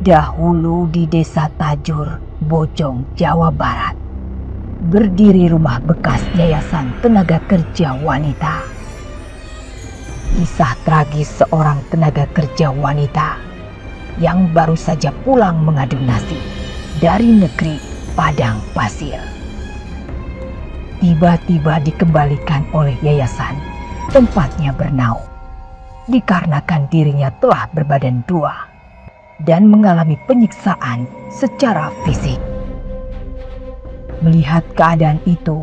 Dahulu di Desa Tajur, Bojong, Jawa Barat, berdiri rumah bekas Yayasan Tenaga Kerja Wanita. Kisah tragis seorang tenaga kerja wanita yang baru saja pulang mengadu nasib dari negeri padang pasir. Tiba-tiba dikembalikan oleh yayasan tempatnya bernaung, dikarenakan dirinya telah berbadan dua dan mengalami penyiksaan secara fisik. Melihat keadaan itu,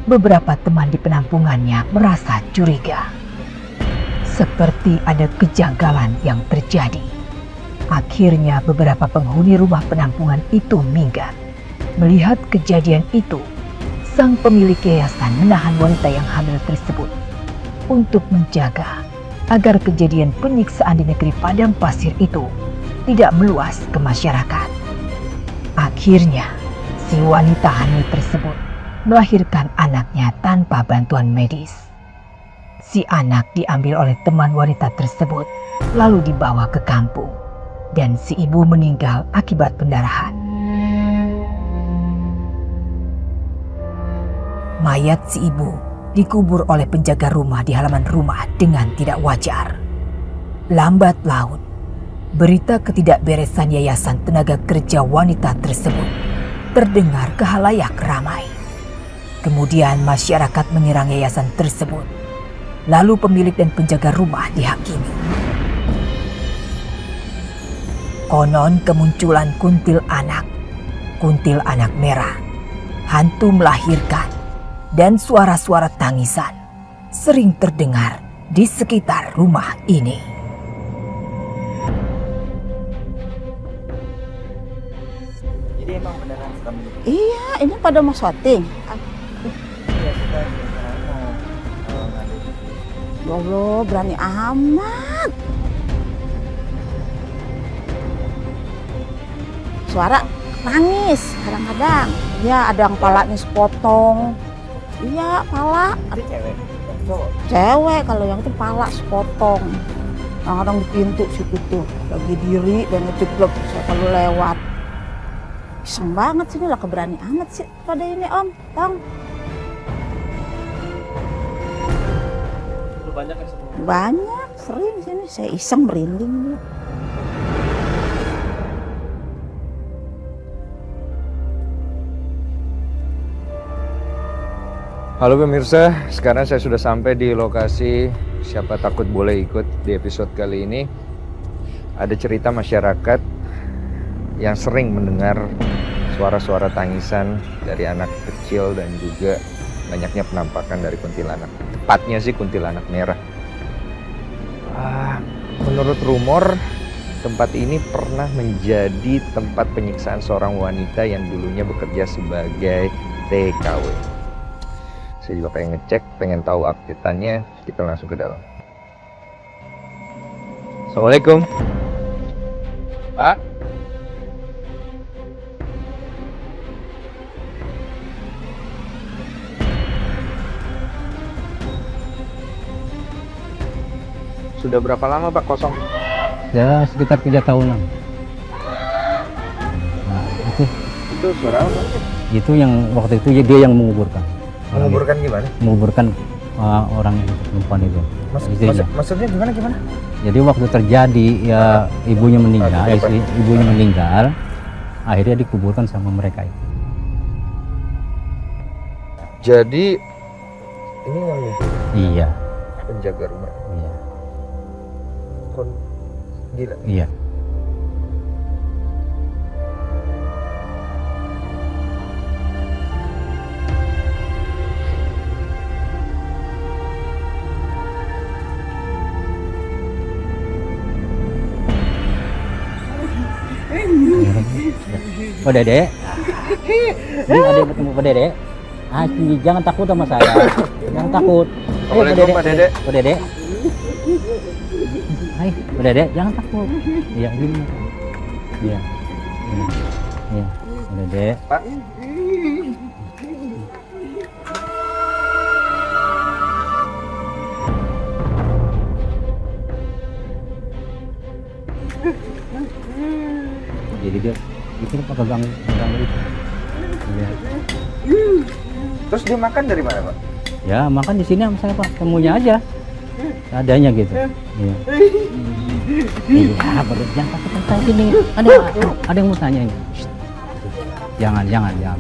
beberapa teman di penampungannya merasa curiga. Seperti ada kejanggalan yang terjadi. Akhirnya beberapa penghuni rumah penampungan itu minggat. Melihat kejadian itu, sang pemilik yayasan menahan wanita yang hamil tersebut untuk menjaga agar kejadian penyiksaan di negeri padang pasir itu tidak meluas ke masyarakat. Akhirnya, si wanita hamil tersebut melahirkan anaknya tanpa bantuan medis. Si anak diambil oleh teman wanita tersebut, lalu dibawa ke kampung, dan si ibu meninggal akibat pendarahan. Mayat si ibu dikubur oleh penjaga rumah di halaman rumah dengan tidak wajar. Lambat laun, berita ketidakberesan Yayasan Tenaga Kerja Wanita tersebut terdengar ke khalayak ramai. Kemudian masyarakat menyerang yayasan tersebut. Lalu pemilik dan penjaga rumah dihakimi. Konon kemunculan kuntil anak merah, hantu melahirkan, dan suara-suara tangisan sering terdengar di sekitar rumah ini. Jadi emang beneran kami? Iya, ini pada mau syuting. Iya, kita mau ngadu. Ya Allah, berani amat. Suara nangis kadang-kadang. Ya, ada yang palanya sepotong. Iya, pala. Itu cewek? Cowok? Cewek, kalau yang itu pala sepotong. Kadang-kadang di pintu situ tuh. Lagi diri dan ngeceplok saya kalau lewat. Iseng banget sih, ini lah keberani amat sih pada ini Om, Bang. Banyak kan semua? Banyak, sering sini. Saya iseng merinding. Halo pemirsa, sekarang saya sudah sampai di lokasi Siapa Takut Boleh Ikut. Di episode kali ini ada cerita masyarakat yang sering mendengar suara-suara tangisan dari anak kecil dan juga banyaknya penampakan dari kuntilanak. Tepatnya sih kuntilanak merah. Menurut rumor, tempat ini pernah menjadi tempat penyiksaan seorang wanita yang dulunya bekerja sebagai TKW. Saya juga pengen ngecek, pengen tahu update-annya. Kita langsung ke dalam. Assalamualaikum. Pak? Sudah berapa lama Pak kosong? Ya sekitar 3 tahunan. Nah, Itu suara apa? itu yang waktu itu dia yang menguburkan. Menguburkan gimana? Menguburkan orang perempuan itu. Istrinya. Maksudnya gimana? Jadi waktu terjadi ya ibunya meninggal, ibunya meninggal, akhirnya dikuburkan sama mereka itu. Jadi ini yang Iya, penjaga rumah. iya, Gila. iya. Pak Dede, ini ada ketemu Pak Dede. Jangan takut sama saya, jangan takut. Assalamualaikum Pak Dede. Pak Dede. Hai, Pak Dede, jangan takut. Iya, gini. Iya. Iya, Pak Dede. Pak. dia itu pakai ganggu itu. Iya. Terus dia makan dari mana, Pak? Ya makan di sini sama saya Pak, temunya aja. Adanya gitu. Iya. Iya, baru jangan pakai sini. Ada yang mau tanya ini. Shh. Jangan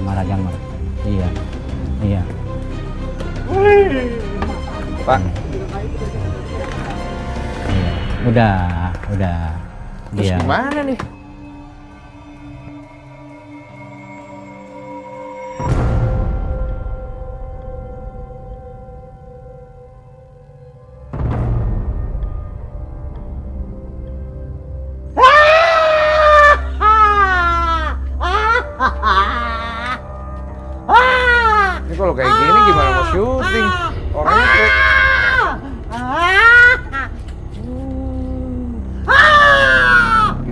marah, jangan marah. Iya. Iya. Pak, Iya. Udah. terus Iya. gimana nih? Ini kalau kayak gini gimana mau syuting? Orangnya kayak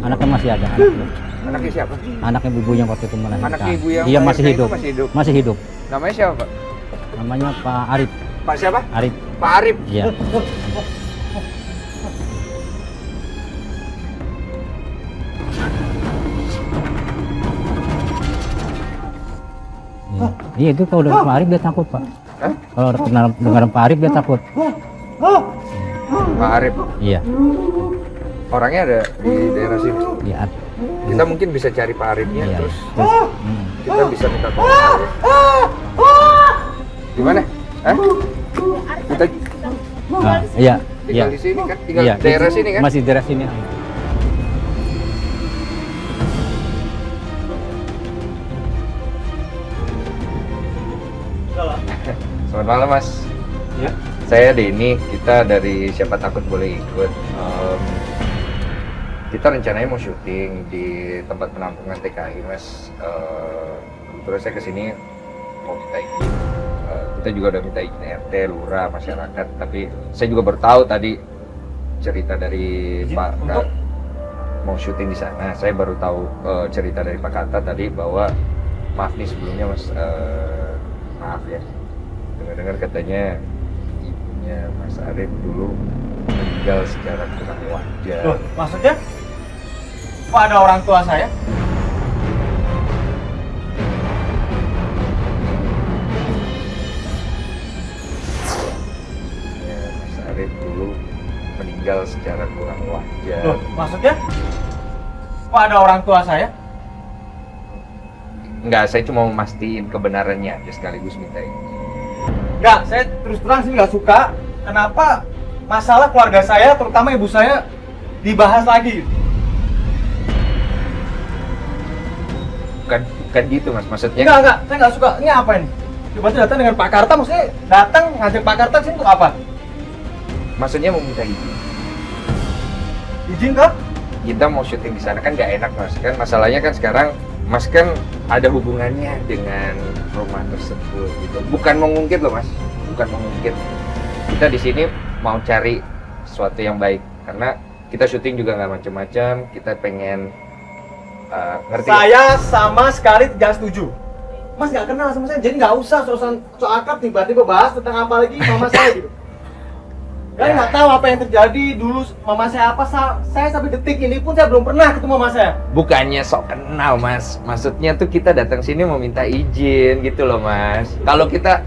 Anaknya masih ada, anaknya. anaknya siapa? Anaknya ibunya waktu itu melahirkan. Anak ibu yang Iya masih melahirkan hidup. itu masih hidup? Masih hidup. Namanya siapa, Pak? Namanya Pak Arif. Pak siapa? Arif. Pak Arif. Iya. Iya itu kalau dengar Pak Arif dia takut Pak. Hah? Kalau dengar Pak Arif dia takut. Pak Arif. Iya. Orangnya ada di daerah sini. Iya. Kita mungkin bisa cari Pak Arifnya Iya. terus Hmm. kita bisa minta tolong. Gimana? Hah? Kita Ah, iya. tinggal Iya. di sini kan? Tinggal Iya. di daerah sini kan? Masih daerah sini. Selamat malam, Mas. Ya. Saya Denny, kita dari Siapa Takut Boleh Ikut. Kita rencananya mau syuting di tempat penampungan TKI, Mas. Terus saya kesini mau minta izin. Kita juga udah minta izin RT, lurah, masyarakat. Tapi saya juga baru tahu tadi cerita dari Izin Pak untuk? mau syuting di sana. Saya baru tahu cerita dari Pak Kata tadi bahwa maaf nih sebelumnya, Mas. Maaf ya. Dengar-dengar katanya ibunya Mas Arif dulu meninggal secara kurang wajar. Loh, maksudnya? Kok ada orang tua saya? Ya, Mas Arif dulu meninggal secara kurang wajar. Loh, maksudnya? Kok ada orang tua saya? Enggak, saya cuma mau mastiin kebenarannya aja sekaligus minta izin. Enggak, saya terus terang sih nggak suka. Kenapa masalah keluarga saya, terutama ibu saya, dibahas lagi? Bukan gitu, Mas, maksudnya. Enggak, saya nggak suka. Ini apa ini? Tiba-tiba datang dengan Pak Karta, maksudnya datang ngajak Pak Karta sini untuk apa? Maksudnya mau minta izin. Izin kah? Kita mau syuting di sana kan nggak enak, Mas. Kan masalahnya kan sekarang Mas kan ada hubungannya dengan rumah tersebut gitu. Bukan mau ngungkit loh, Mas. Bukan mau ngungkit. Kita di sini mau cari sesuatu yang baik karena kita syuting juga nggak macam-macam. Kita pengen ngerti. Saya sama sekali tidak setuju. Mas nggak kenal sama saya, jadi nggak usah so akrab tiba-tiba bahas tentang apa lagi mama saya gitu. Kalian nggak tahu apa yang terjadi dulu mama saya apa. Saya sampai detik ini pun saya belum pernah ketemu mama saya. Bukannya sok kenal, Mas. Maksudnya tuh kita datang sini mau minta izin gitu loh, Mas. Kalau kita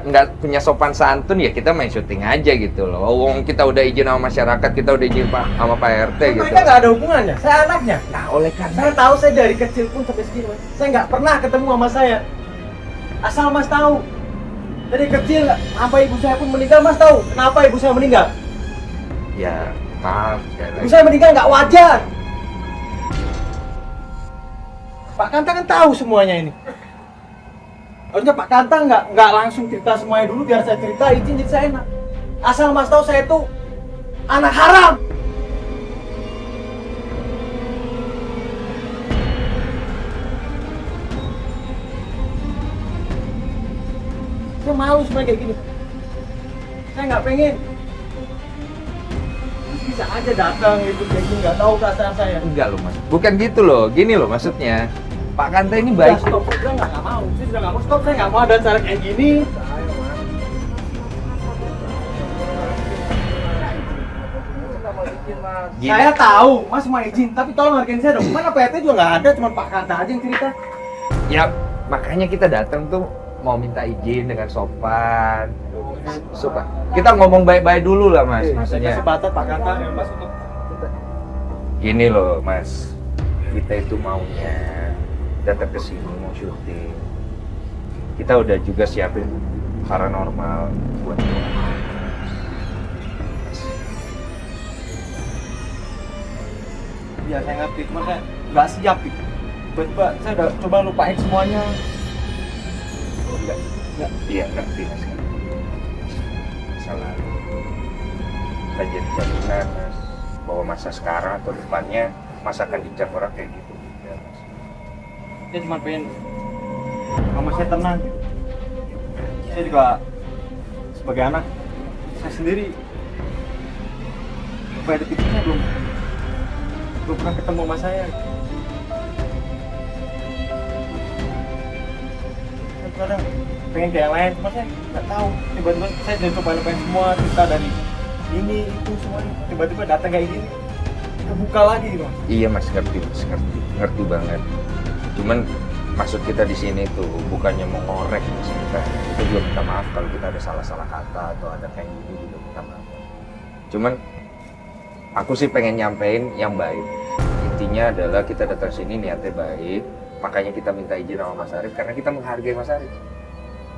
nggak punya sopan santun ya kita main syuting aja gitu loh. Wong kita udah izin sama masyarakat, kita udah izin sama Pak RT gitu. Mereka nggak ada hubungannya. Saya anaknya. Nah, oleh karena Saya tahu saya dari kecil pun sampai segini, Mas. Saya nggak pernah ketemu sama saya. Asal Mas tahu. Dari kecil, apa ibu saya pun meninggal, Mas tahu kenapa ibu saya meninggal? ya maaf sekali Ibu lagi. saya meninggal nggak wajar. Pak Kanta kan tahu semuanya ini. Harusnya Pak Kanta nggak langsung cerita semuanya dulu, biar saya cerita izin jadi saya enak. Asal Mas tahu saya itu anak haram. Saya malu semuanya kayak gini. Saya nggak pengen. Bisa aja datang itu kayak gini, nggak tahu perasaan saya. Enggak loh, Mas. Bukan gitu loh. Gini loh maksudnya. Pak Kanta ini baik. Stop, saya nggak mau. Saya sudah nggak mau stop. Saya nggak mau ada cara kayak gini. Mas. Gini. Saya tahu, Mas mau izin, tapi tolong hargain saya dong. Mana PT juga nggak ada, cuma Pak Kanta aja yang cerita. Ya, makanya kita datang tuh mau minta izin dengan sopan. Supaya kita ngomong baik-baik dulu lah, Mas. Maksudnya Sebatas Pak Kanta ya, Mas untuk gini loh, Mas. Kita itu maunya datang ke sini mau syuting. Kita udah juga siapin paranormal buat doa. ya saya ngerti, cuma saya nggak siap gitu. Tiba-tiba saya udah coba lupain semuanya. Nggak. Iya, ngerti Mas. Salah. Kita jadi jaminan, Mas, bahwa masa sekarang atau depannya Mas akan dicap orang kayak gitu. Ya, Mas. Saya cuma pengen mama saya tenang gitu. Saya juga sebagai anak, saya sendiri pada titiknya belum pernah ketemu sama saya. Saya kadang pengen kayak yang lain, cuma saya nggak tahu. Tiba-tiba saya udah coba lupain semua cerita dari ini itu semuanya. Tiba-tiba datang kayak gini, kebuka lagi gitu. Mas. Iya Mas, ngerti Mas, ngerti banget. Cuman maksud kita di sini tuh bukannya mau ngorek Mas, kita juga minta maaf kalau kita ada salah-salah kata atau ada kayak gini juga minta maaf. Cuman aku sih pengen nyampein yang baik. Intinya adalah kita datang sini niatnya baik, makanya kita minta izin sama Mas Arif karena kita menghargai Mas Arif.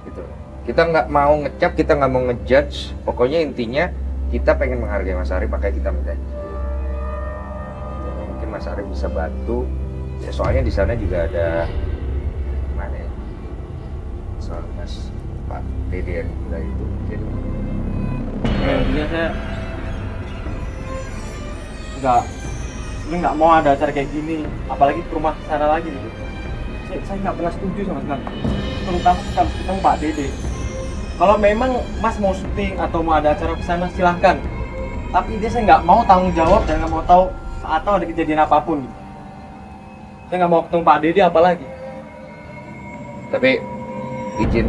Gitu. Kita nggak mau ngecap, kita nggak mau ngejudge. Pokoknya intinya kita pengen menghargai Mas Arif, makanya kita minta izin. Mungkin Mas Arif bisa bantu. Ya, soalnya di sana juga ada mana ya? Soal Mas Pak Dede yang gila itu. Jadi, Intinya saya nggak mau ada acara kayak gini, apalagi ke rumah sana lagi gitu. Saya nggak pernah setuju sama sekali, terutama kalau ketemu Pak Dede. Kalau memang Mas mau syuting atau mau ada acara ke sana silahkan, tapi dia saya nggak mau tanggung jawab dan nggak mau tahu atau ada kejadian apapun gitu. Saya nggak mau ketemu Pak Dede apalagi. tapi izin,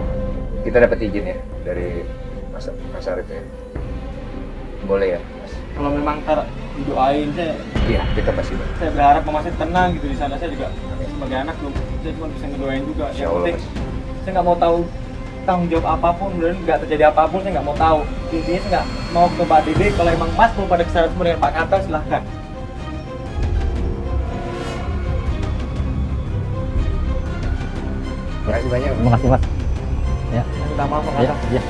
kita dapat izin ya dari Mas Arif ya. Boleh ya, Mas? Kalau memang ntar didoain, Iya, kita pasti. saya berharap mama saya tenang gitu di sana. Saya juga sebagai anak belum, saya cuma bisa ngedoain juga. Insya Yang Allah, penting Mas. saya nggak mau tahu tanggung jawab apapun, dan nggak terjadi apapun saya nggak mau tahu. Intinya saya nggak mau ke Pak Dede. Kalau emang Mas mau pada kesana semua dengan Pak Kanta silahkan. Terima kasih banyak. Terima kasih Mas. Ya. Saya minta maaf Pak Ya, Kanta. ya.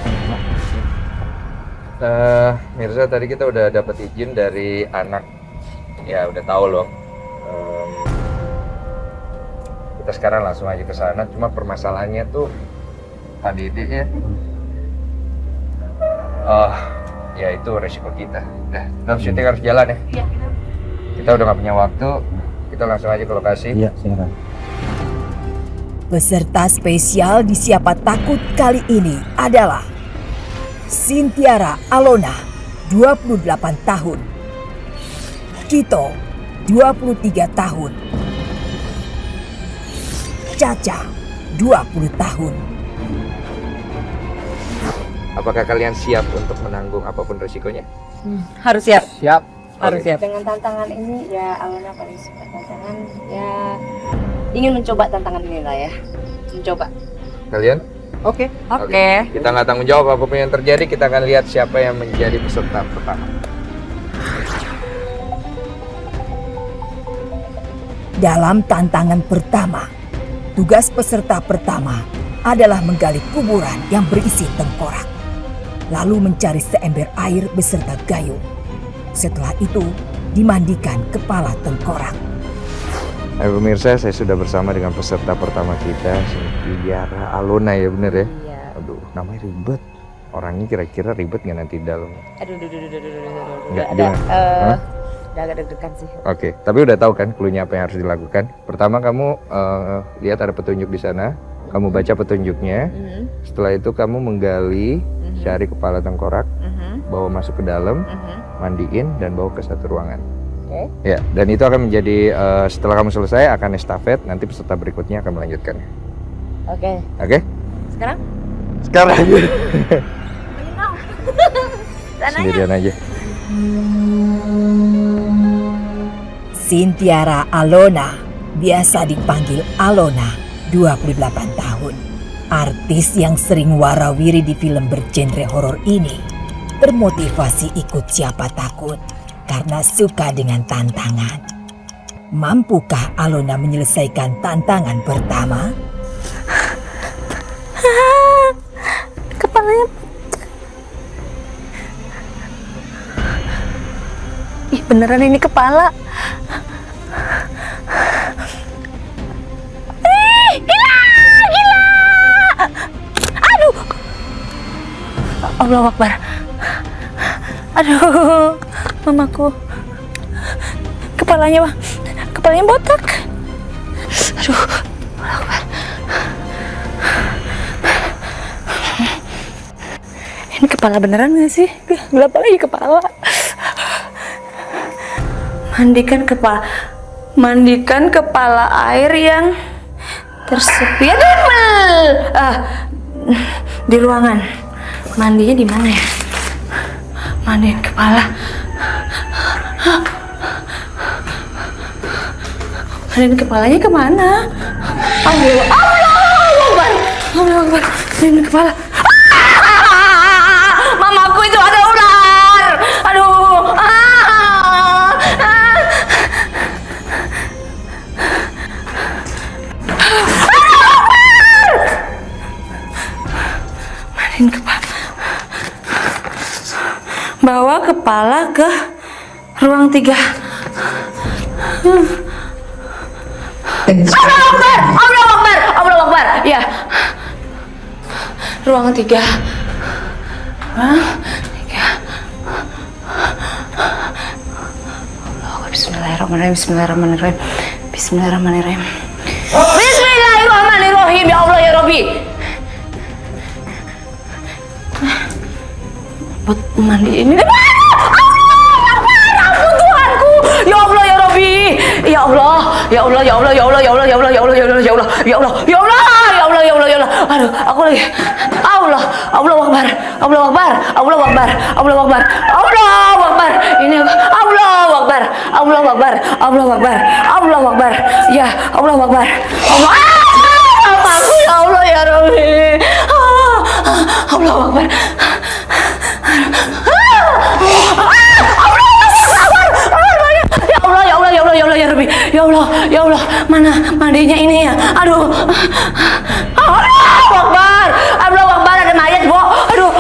Mirza, tadi kita udah dapat izin dari anak. Ya udah tahu loh. Kita sekarang langsung aja ke sana. Cuma permasalahannya tuh Pak Dede ya. Ya itu resiko kita. Udah, tetap syuting harus jalan ya. Iya, Kita udah nggak punya waktu. Kita langsung aja ke lokasi. Iya, silakan. Peserta spesial di Siapa Takut kali ini adalah Sintiara Alona, 28 tahun. Kito, 23 tahun. Caca, 20 tahun. Apakah kalian siap untuk menanggung apapun resikonya? Harus siap. Siap. Harus Oke. siap. Dengan tantangan ini ya Alona paling suka tantangan, ya ingin mencoba tantangan ini lah ya. Mencoba. Kalian? Oke. Kita nggak tanggung jawab apapun yang terjadi. Kita akan lihat siapa yang menjadi peserta pertama. Dalam tantangan pertama, tugas peserta pertama adalah menggali kuburan yang berisi tengkorak, lalu mencari seember air beserta gayung. Setelah itu, dimandikan kepala tengkorak. Hai pemirsa, saya sudah bersama dengan peserta pertama kita, Sintiara Alona ya, bener ya? Iya. Aduh, namanya ribet. Orangnya kira-kira ribet nggak nanti di dalam? Aduh. Nggak, Ada gimana? Hah? udah agak deg-degan sih. Oke, tapi udah tahu kan clue-nya apa yang harus dilakukan? Pertama kamu lihat ada petunjuk di sana, kamu baca petunjuknya. Setelah itu kamu menggali, cari kepala tengkorak, bawa masuk ke dalam, mandiin dan bawa ke satu ruangan. Oke. Ya, dan itu akan menjadi setelah kamu selesai akan estafet, nanti peserta berikutnya akan melanjutkannya. Oke. Oke? Sekarang? Sekarang Sananya. sendirian aja. Sintiara Alona, biasa dipanggil Alona, 28 tahun. Artis yang sering warawiri di film bergenre horor ini bermotivasi ikut Siapa Takut karena suka dengan tantangan. Mampukah Alona menyelesaikan tantangan pertama? Kepalanya. Ih, beneran ini kepala. Ih, gila, gila. Aduh. Allahu Akbar. Aduh, mamaku. Kepalanya botak. Aduh, Allahu Akbar. Ini kepala beneran gak sih? Gelap lagi kepala. Mandikan kepala air yang tersepit di ruangan. Mandinya di mana ya? Mandiin kepala. Mandiin kepalanya kemana? Allah Akbar. Mandiin kepala. Mamaku itu ada ular. Aduh. Mandiin kepala. Bawa kepala ke ruang 3. Allah Akbar. Ya. Ruang 3. Bismillahirrahmanirrahim. Bismillahirrahmanirrahim. Ya Allah ya Rabbi. Buat mandi ini. Ampun Tuhanku. Ya Allah ya Rabbi. Ya Allah. Aduh, aku lagi. Allahu Akbar. Ini Allahu Akbar. Ya, Allahu Akbar. Mamaku ya Allah ya Rabbi. Allahu Akbar. Ya Allah, mana mandinya ini ya? Aduh. Allahu Akbar, ada mayat, Bu. Aduh.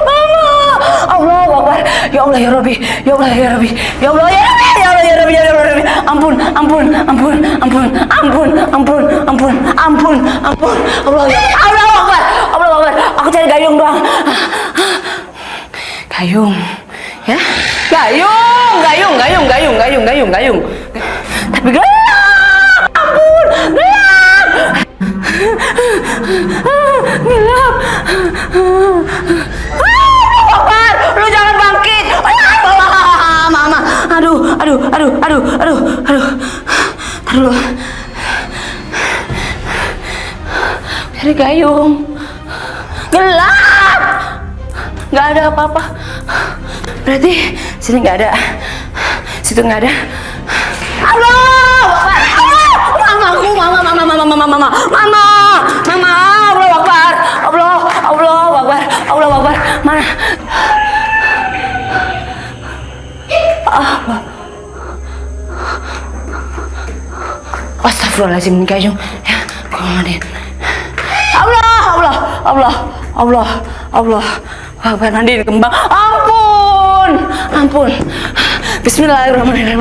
Mama. Allahu Akbar. Ya Allah ya Rabbi. Ampun. Allahu Akbar. Aku cari gayung doang. Gayung. Ya? Gayung. Tapi gelap. Ampun, gelap. Akbar, lu jangan bangkit. Mama. Aduh. Taruh. Cari gayung. Gelap. Nggak ada apa-apa. Berarti sini nggak ada. Situ nggak ada. Allah, mamaku, mama. Allah Akbar. Mana? Astagfirullahaladzim, gayung. Ya, kemudian. Allah Akbar, mandiin kembang. Ampun. Bismillahirrahmanirrahim.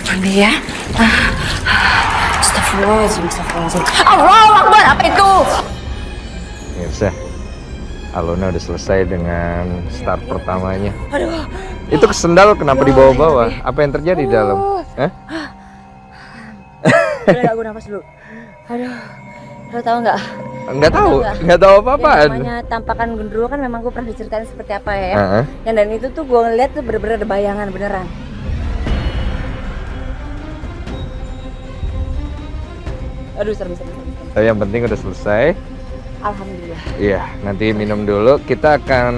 Mandi ya. Astagfirullahaladzim. Allahu Akbar, apa itu? Mirsa, Alona udah selesai dengan start pertamanya. Aduh. Itu sendal kenapa dibawa-bawa? Apa yang terjadi di dalam? Hah? Udah gue nafas dulu. Aduh. Lo tau nggak? Nggak tahu apa-apaan. Namanya tampakan genderuwo kan memang gue pernah diceritain seperti apa ya. Yang dan itu tuh gue ngeliat tuh bener-bener ada bayangan beneran. Aduh, serem. Tapi yang penting udah selesai. Alhamdulillah. Iya, nanti minum dulu. Kita akan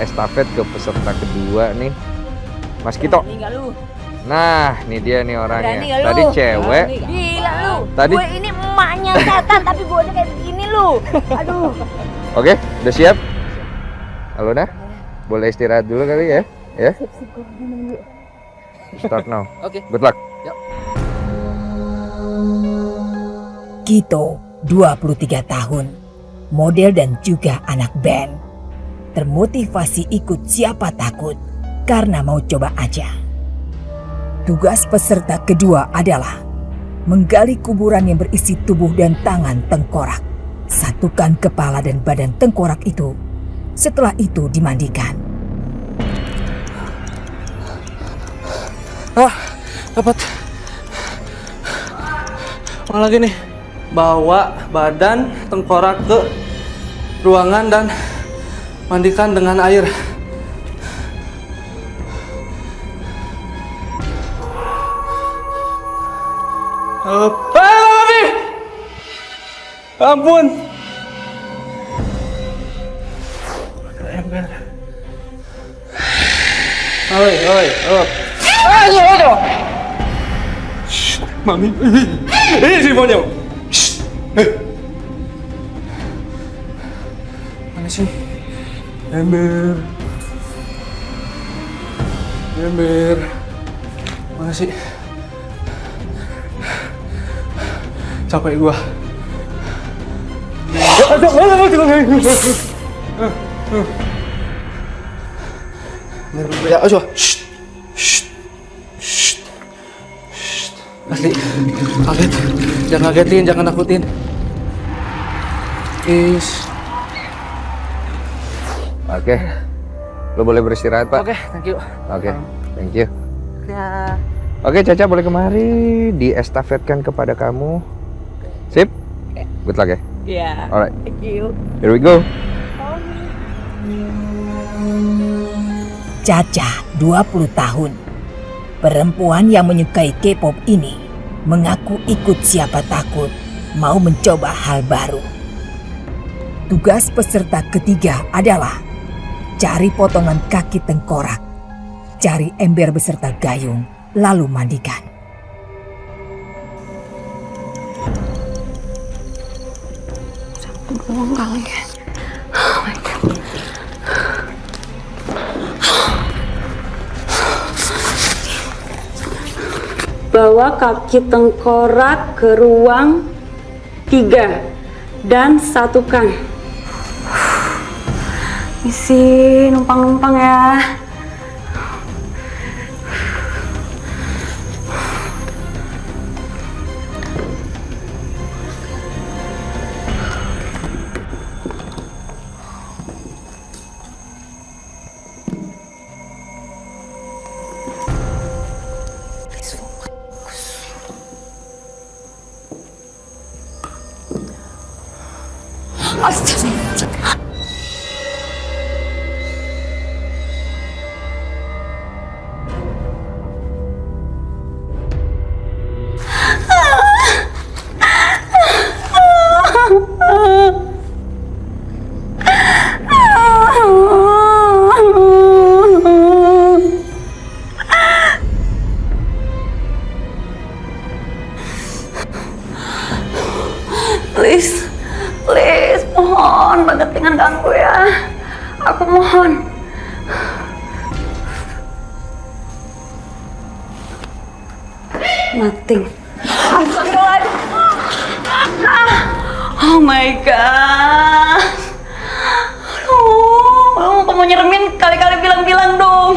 estafet ke peserta kedua nih. Mas Kito. Berani nggak lu? Nah, ini dia nih Berani orangnya. nggak lu? Tadi cewek. Gila lu. Tadi- Gue ini emaknya setan tapi gue udah kayak begini lu. Aduh. Oke, udah siap? Alona, boleh istirahat dulu kali ya? Ya? Start now. Oke. Good luck. Kito, 23 tahun, model dan juga anak band. Termotivasi ikut Siapa Takut karena mau coba aja. Tugas peserta kedua adalah menggali kuburan yang berisi tubuh dan tangan tengkorak. Satukan kepala dan badan tengkorak itu. Setelah itu dimandikan. Dapat. Mana lagi nih? Bawa badan tengkorak ke ruangan dan mandikan dengan air. Mami! Ampun. Oi, up. Mami, ini teleponnya. Mana sih? Ember. Mana sih? Capek gua. Ya, ayo. Asli, kaget. Jangan kagetin, jangan nakutin. Oke. Lo boleh beristirahat, Pak. Oke, thank you. Oke, thank you. Ya. Oke, Caca boleh kemari diestafetkan kepada kamu. Sip? Good luck ya. Iya. Alright. Thank you. Here we go. Caca, 20 tahun. Perempuan yang menyukai K-pop ini mengaku ikut Siapa Takut mau mencoba hal baru. Tugas peserta ketiga adalah cari potongan kaki tengkorak, cari ember beserta gayung, lalu mandikan. Bawa kaki tengkorak ke ruang 3 dan satukan. Misi numpang-numpang ya. Please, mohon banget jangan ganggu ya. Aku mohon. Nothing. Oh my god. Aduh, kamu nyeremin kali-kali bilang-bilang dong.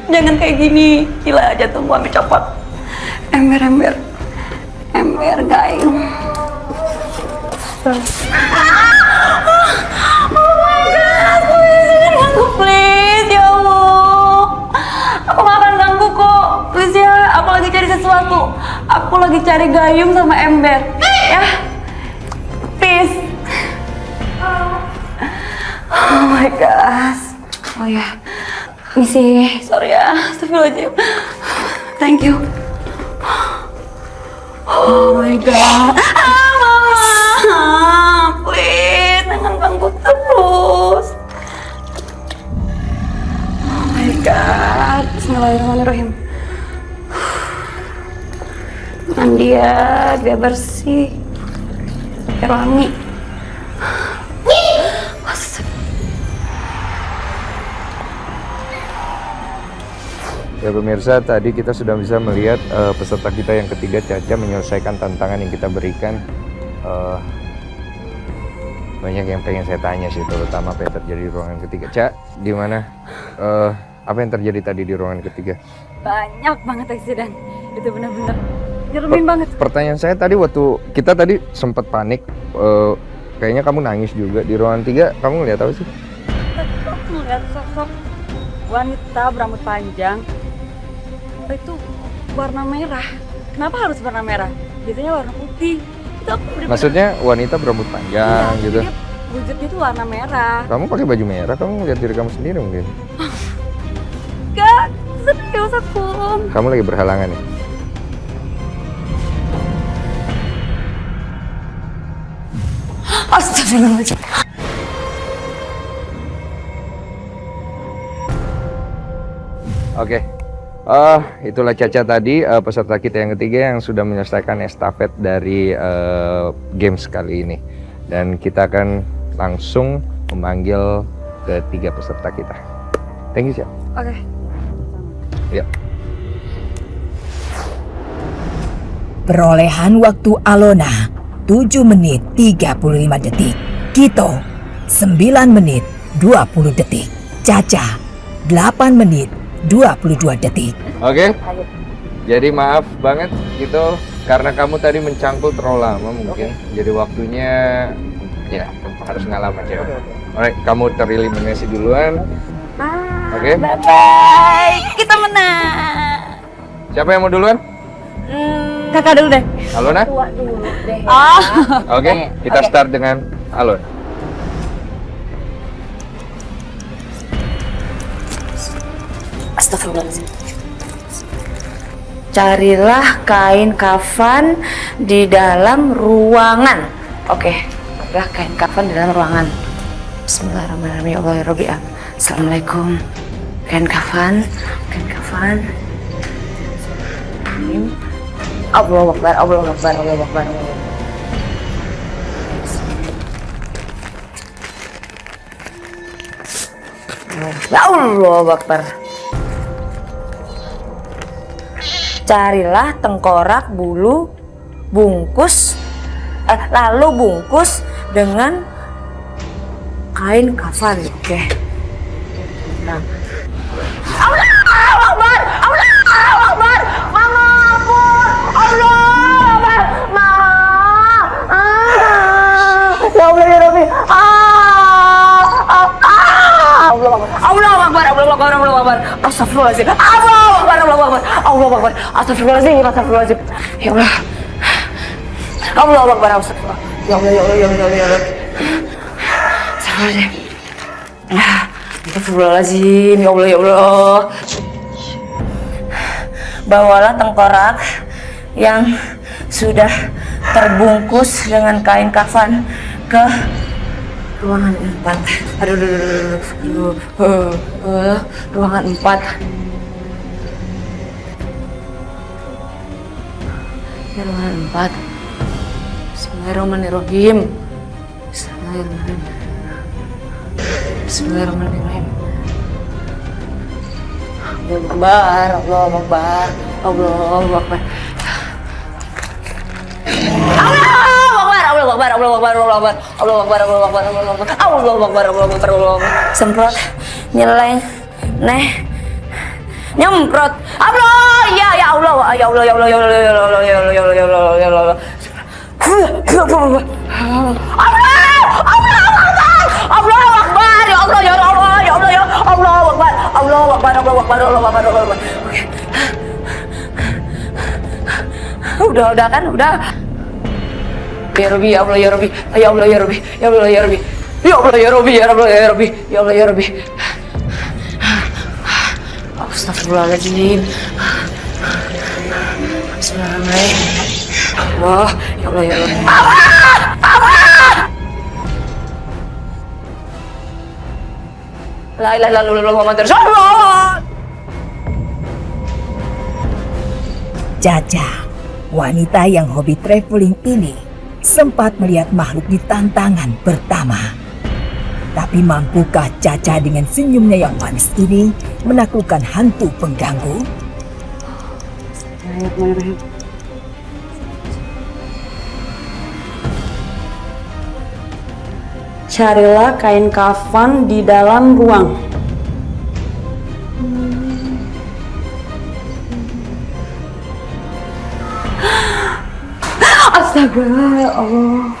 Jangan kayak gini. Gila aja tuh gua ambil copot. Ember gayung. Oh my god, please ya Allah. Aku gak akan ganggu kok, please ya. Aku lagi cari sesuatu. Aku lagi cari gayung sama ember, ya. Please. Oh my god. Oh ya, misi, sorry ya. Astagfirullahaladzim. Thank you. Oh my god. Mama, please. Bismillahirrahmanirrahim. Mandi ya, biar bersih, biar wangi. Ya pemirsa, tadi kita sudah bisa melihat peserta kita yang ketiga, Caca, menyelesaikan tantangan yang kita berikan. Banyak yang pengen saya tanya sih, terutama apa yang terjadi di ruangan ketiga. Cak, gimana? Apa yang terjadi tadi di ruangan ketiga? Banyak banget eksiden. Itu benar-benar nyeremin banget. Pertanyaan saya tadi, waktu kita tadi sempat panik, kayaknya kamu nangis juga di ruangan 3. Kamu ngeliat apa sih? Aku ngeliat sosok wanita berambut panjang. Itu warna merah. Kenapa harus warna merah? Biasanya warna putih. Itu aku bener-bener. Maksudnya wanita berambut panjang gitu. Dia wujudnya tuh warna merah. Kamu pakai baju merah, kamu ngeliat diri kamu sendiri mungkin. Gak, serius aku. Kamu lagi berhalangan ya? Astagfirullahaladzim. Oke. Itulah Caca tadi, peserta kita yang ketiga yang sudah menyelesaikan estafet dari games kali ini. Dan kita akan langsung memanggil ketiga peserta kita. Thank you, Caca. Oke. Ya. Perolehan waktu Alona 7 menit 35 detik. Kito 9 menit 20 detik. Caca 8 menit 22 detik. Oke. Jadi maaf banget gitu karena kamu tadi mencangkul terlalu lama mungkin. Jadi waktunya ya harus ngalah aja. Alright, kamu tereliminasi duluan. Oke. Bye-bye. Kita menang. Siapa yang mau duluan? Kakak dulu deh. Alona? Tua dulu deh. Oke, kita start dengan Alon. Astagfirullahaladzim. Carilah kain kafan di dalam ruangan. Oke, carilah kain kafan di dalam ruangan. Bismillahirrahmanirrahim. Ya Allah ya Rabbi. Assalamualaikum. Kain kafan, kain kafan. Allahu Akbar, Allahu Akbar, Allahu Akbar. Allahu Akbar. Carilah tengkorak bulu, bungkus, lalu bungkus dengan kain kafan. Oke. Nah. Allahu Akbar, Allahu Akbar, Mama ampun, Allahu Akbar, Mama. Ya Allah ya Rabbi. Allahu Akbar, Allahu Akbar, Allahu Akbar. Astagfirullahaladzim. Allahu Akbar, Allahu Akbar, Allahu Akbar. Astagfirullahaladzim, astagfirullahaladzim. Ya Allah. Allahu Akbar, astagfirullah. Ya Allah, ya Allah, ya Allah, ya Allah, ya Allah. Astagfirullahaladzim. Astagfirullahaladzim, ya Allah, ya Allah. Bawalah tengkorak yang sudah terbungkus dengan kain kafan ke ruangan 4. Aduh. Ruangan 4. Ya, ruangan 4. Bismillahirrahmanirrahim. Bismillahirrahmanirrahim. Bismillahirrahmanirrahim. Allahu Akbar, Allahu Akbar, Allahu Akbar. Allahu Akbar, Allahu Akbar, Allahu Akbar, Allahu Akbar, Allahu Akbar, Allahu Akbar, Allahu Akbar, Allahu Akbar, Allahu Akbar. Semprot, nyeleng, nyemprot. Allah, ya Allah, ya Allah, ya Allah, ya Allah, ya Allah, ya Allah, ya Allah, ya Allah, ya Allah. Allahu Akbar, ya Allah, ya Allah, ya Allah, ya Allahu Akbar, Allahu Akbar, Allahu Akbar, Allahu Akbar, Allahu Akbar. Udah kan, udah. Ya Rabbi, ya Allah, ya Rabbi, ya Allah, ya Rabbi, ya Allah, ya Rabbi, ya Allah, ya Rabbi, ya Allah, ya Rabbi, ya Allah, ya Rabbi. Astagfirullahaladzim. Bismillahirrahmanirrahim. Allah, ya Allah, ya Allah. La ilaha illallah Muhammadur Rasulullah. Caca, wanita yang hobi traveling ini, sempat melihat makhluk di tantangan pertama. Tapi mampukah Caca dengan senyumnya yang manis ini menaklukkan hantu pengganggu? Carilah kain kafan di dalam ruang. Astaga, ya Allah.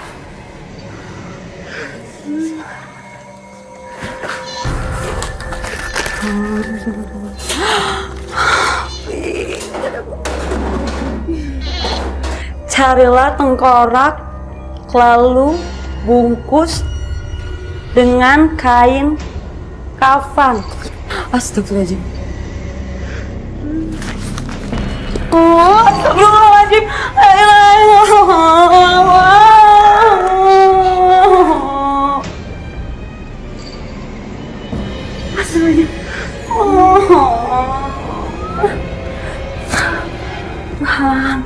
Carilah tengkorak, lalu bungkus dengan kain kafan. Astagfirullahaladzim. Oh, astagfirullahaladzim. La ilaha illallah. Astagfirullahaladzim. Tuhan.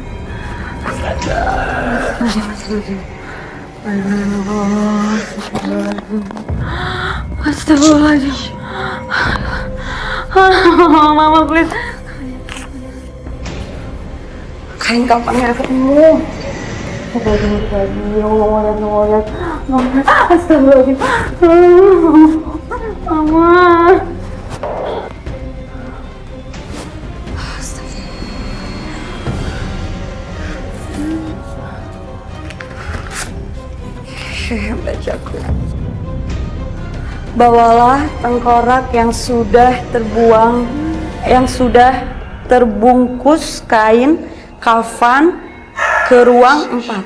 Astagfirullahaladzim. Mama please. Kain kafannya ketemu. Astagfirullahaladzim. Mama. Bawalah tengkorak yang sudah terbungkus kain kafan ke ruang 4.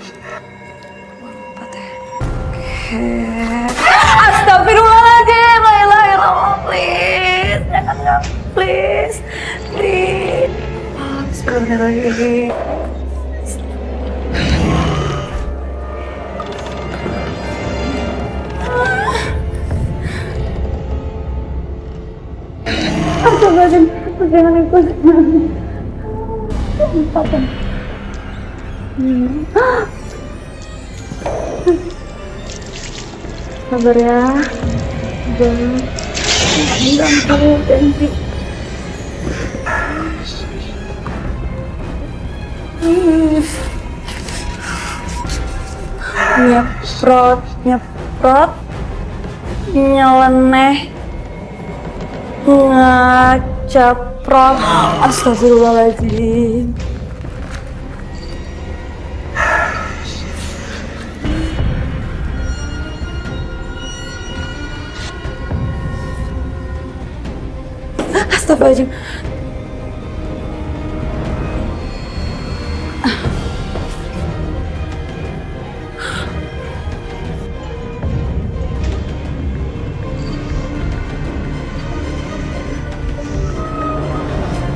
Astagfirullahaladzim, la ilaha illallah, please, jangan, please. Astagfirullahaladzim. Astagfirullahaladzim, jangan ikut. Sabar ya. Jangan. Nyeprot, nyeleneh, ngacaprot. Astagfirullahaladzim. Astagfirullahaladzim.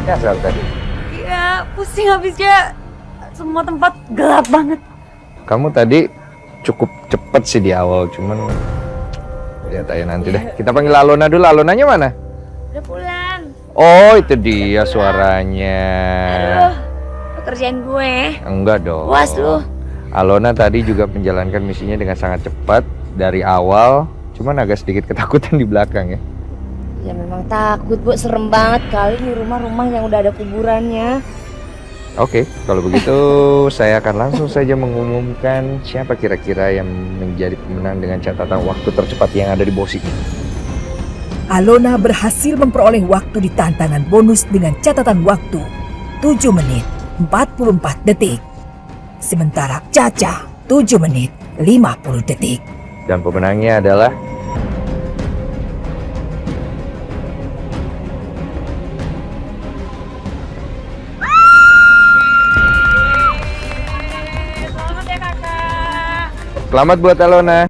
Ya, saat tadi. Iya, pusing habisnya. Semua tempat gelap banget. Kamu tadi cukup cepet sih di awal, cuman lihat aja nanti deh. Kita panggil Alona dulu. Alonanya mana? Udah pulang. Oh, itu dia suaranya. Aduh, pekerjaan gue. Enggak dong. Puas lu. Alona tadi juga menjalankan misinya dengan sangat cepat dari awal, cuman agak sedikit ketakutan di belakang ya. Ya memang takut Bu, serem banget kali nih rumah-rumah yang udah ada kuburannya. Oke, kalau begitu saya akan langsung saja mengumumkan siapa kira-kira yang menjadi pemenang dengan catatan waktu tercepat yang ada di bawah sini. Alona berhasil memperoleh waktu di tantangan bonus dengan catatan waktu 7 menit 44 detik. Sementara Caca 7 menit 50 detik. Dan pemenangnya adalah selamat buat Alona.